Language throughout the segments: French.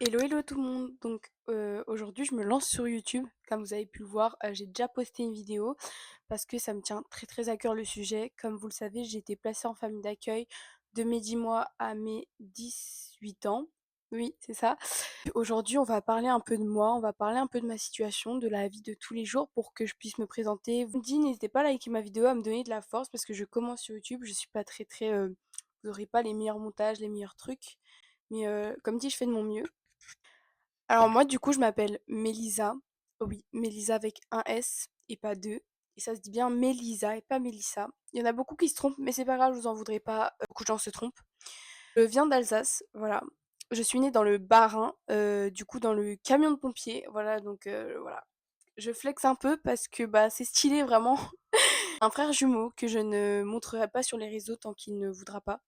Hello, hello tout le monde. Donc aujourd'hui, je me lance sur YouTube. Comme vous avez pu le voir, j'ai déjà posté une vidéo parce que ça me tient très très à cœur le sujet. Comme vous le savez, j'ai été placée en famille d'accueil de mes 10 mois à mes 18 ans. Oui, c'est ça. Aujourd'hui, on va parler un peu de moi, on va parler un peu de ma situation, de la vie de tous les jours pour que je puisse me présenter. Vous me dites, n'hésitez pas à liker ma vidéo, à me donner de la force parce que je commence sur YouTube. Je suis pas très très. Vous n'aurez pas les meilleurs montages, les meilleurs trucs. Mais comme dit, je fais de mon mieux. Alors moi, du coup, je m'appelle Mélisa. Oui, Mélisa avec un S et pas deux. Et ça se dit bien Mélisa et pas Mélissa. Il y en a beaucoup qui se trompent, mais c'est pas grave, je vous en voudrais pas. Beaucoup de gens se trompent. Je viens d'Alsace, voilà. Je suis née dans le Bas-Rhin, du coup dans le camion de pompiers, voilà. Donc voilà. Je flex un peu parce que bah c'est stylé vraiment. Un frère jumeau que je ne montrerai pas sur les réseaux tant qu'il ne voudra pas.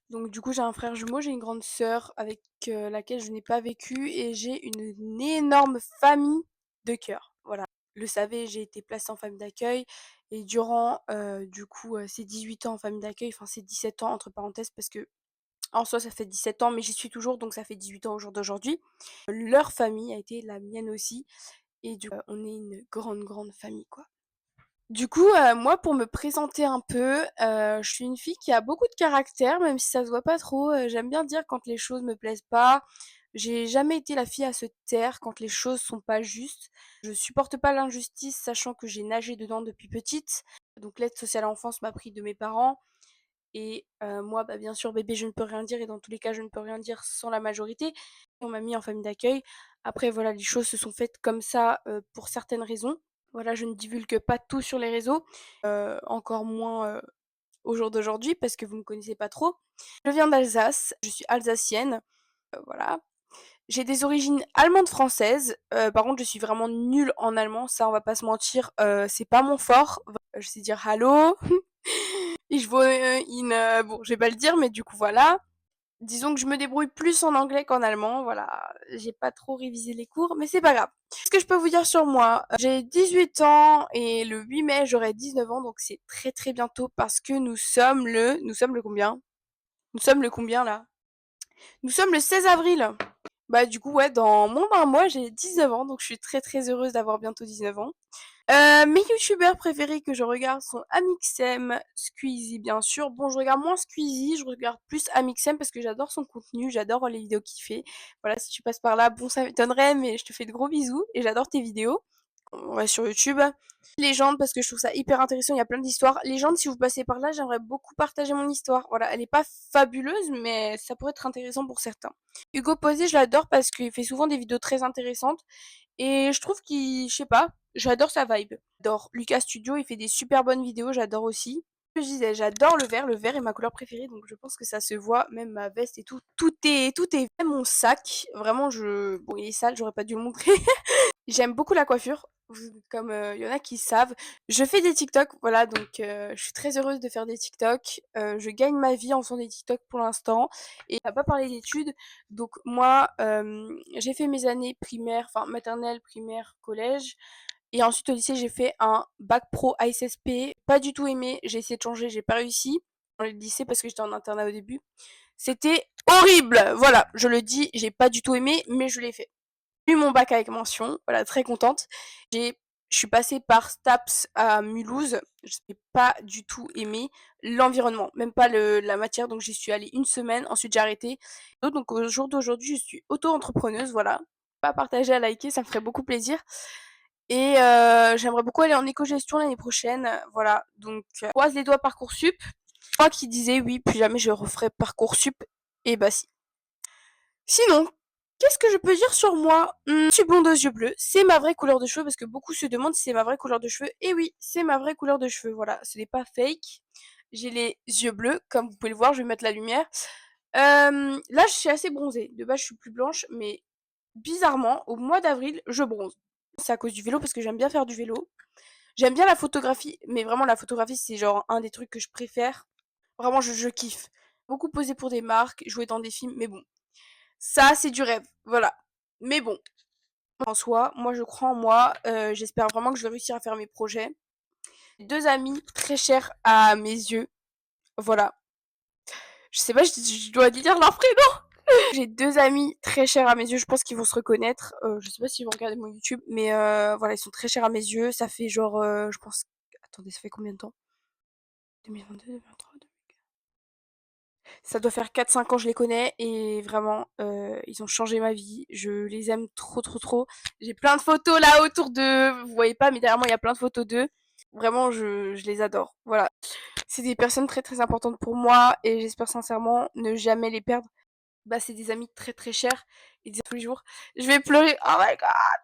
Donc du coup, j'ai un frère jumeau, j'ai une grande sœur avec laquelle je n'ai pas vécu et j'ai une énorme famille de cœur. Voilà. Vous le savez, j'ai été placée en famille d'accueil et durant du coup ces 18 ans en famille d'accueil, enfin ces 17 ans entre parenthèses parce que en soi ça fait 17 ans mais j'y suis toujours donc ça fait 18 ans au jour d'aujourd'hui. Leur famille a été la mienne aussi et du coup on est une grande grande famille quoi. Du coup, moi pour me présenter un peu, je suis une fille qui a beaucoup de caractère, même si ça se voit pas trop, j'aime bien dire quand les choses me plaisent pas. J'ai jamais été la fille à se taire quand les choses sont pas justes. Je supporte pas l'injustice, sachant que j'ai nagé dedans depuis petite. Donc l'aide sociale à l'enfance m'a pris de mes parents et moi, bah, bien sûr bébé je ne peux rien dire et dans tous les cas je ne peux rien dire sans la majorité. On m'a mis en famille d'accueil. Après voilà, les choses se sont faites comme ça, pour certaines raisons. Voilà, je ne divulgue pas tout sur les réseaux, encore moins au jour d'aujourd'hui parce que vous ne me connaissez pas trop. Je viens d'Alsace, je suis alsacienne, voilà. J'ai des origines allemandes françaises. Par contre, je suis vraiment nulle en allemand, ça on va pas se mentir, c'est pas mon fort. Je sais dire hallo, ich wohne in, bon, je vais pas le dire, mais du coup voilà. Disons que je me débrouille plus en anglais qu'en allemand, voilà. J'ai pas trop révisé les cours, mais c'est pas grave. Ce que je peux vous dire sur moi, j'ai 18 ans et le 8 mai j'aurai 19 ans, donc c'est très très bientôt parce que nous sommes le combien? Nous sommes le combien là? Nous sommes le 16 avril. Bah du coup ouais, dans moins d'un mois j'ai 19 ans, donc je suis très très heureuse d'avoir bientôt 19 ans. Mes youtubeurs préférés que je regarde sont Amixem, Squeezie bien sûr. Bon, je regarde moins Squeezie, je regarde plus Amixem parce que j'adore son contenu, j'adore les vidéos qu'il fait. Voilà, si tu passes par là, bon, ça m'étonnerait, mais je te fais de gros bisous et j'adore tes vidéos. On va sur YouTube. Légende parce que je trouve ça hyper intéressant, il y a plein d'histoires. Légende, si vous passez par là, j'aimerais beaucoup partager mon histoire. Voilà, elle est pas fabuleuse, mais ça pourrait être intéressant pour certains. Hugo Posé, je l'adore parce qu'il fait souvent des vidéos très intéressantes et je trouve qu'il, je sais pas, j'adore sa vibe. J'adore Lucas Studio, il fait des super bonnes vidéos, j'adore aussi. Je disais, j'adore le vert est ma couleur préférée, donc je pense que ça se voit, même ma veste et tout, tout est même mon sac, vraiment bon il est sale, j'aurais pas dû le montrer. J'aime beaucoup la coiffure, comme il y en a qui savent. Je fais des TikTok, voilà, donc je suis très heureuse de faire des TikTok. Je gagne ma vie en faisant des TikTok pour l'instant. Et on va pas parler d'études. Donc moi, j'ai fait mes années primaires, enfin maternelle, primaire, collège. Et ensuite au lycée, j'ai fait un bac pro ASSP. Pas du tout aimé, j'ai essayé de changer, j'ai pas réussi. Dans le lycée parce que j'étais en internat au début. C'était horrible! Voilà, je le dis, j'ai pas du tout aimé, mais je l'ai fait eu mon bac avec mention, voilà, très contente. Je suis passée par STAPS à Mulhouse, je n'ai pas du tout aimé l'environnement, même pas la matière, donc j'y suis allée une semaine, ensuite j'ai arrêté. Donc au jour d'aujourd'hui, je suis auto-entrepreneuse, voilà. Pas partager, à liker, ça me ferait beaucoup plaisir. Et j'aimerais beaucoup aller en éco-gestion l'année prochaine, voilà. Donc croise les doigts Parcoursup. Moi qui disais oui, plus jamais je referai Parcoursup, et bah si. Sinon, qu'est-ce que je peux dire sur moi? Je suis blonde aux yeux bleus, c'est ma vraie couleur de cheveux parce que beaucoup se demandent si c'est ma vraie couleur de cheveux. Et oui, c'est ma vraie couleur de cheveux, voilà, ce n'est pas fake. J'ai les yeux bleus, comme vous pouvez le voir, je vais mettre la lumière. Là, je suis assez bronzée. De base, je suis plus blanche, mais bizarrement, au mois d'avril, je bronze. C'est à cause du vélo parce que j'aime bien faire du vélo. J'aime bien la photographie, mais vraiment la photographie, c'est genre un des trucs que je préfère. Vraiment, je kiffe. Beaucoup poser pour des marques, jouer dans des films, mais bon, ça, c'est du rêve, voilà. Mais bon, en soi, moi je crois en moi, j'espère vraiment que je vais réussir à faire mes projets. Deux amis très chers à mes yeux, voilà. Je sais pas, je dois dire leur prénom. J'ai 2 amis très chers à mes yeux, je pense qu'ils vont se reconnaître. Je sais pas s'ils vont regarder mon YouTube, mais voilà, ils sont très chers à mes yeux. Ça fait genre, je pense attendez, ça fait combien de temps? 2022-2023. Ça doit faire 4-5 ans que je les connais et vraiment, ils ont changé ma vie. Je les aime trop, trop, trop. J'ai plein de photos là autour d'eux. Vous voyez pas, mais derrière moi, il y a plein de photos d'eux. Vraiment, je les adore. Voilà. C'est des personnes très, très importantes pour moi et j'espère sincèrement ne jamais les perdre. Bah, c'est des amis très, très chers. Ils disent tous les jours, je vais pleurer. Oh my god!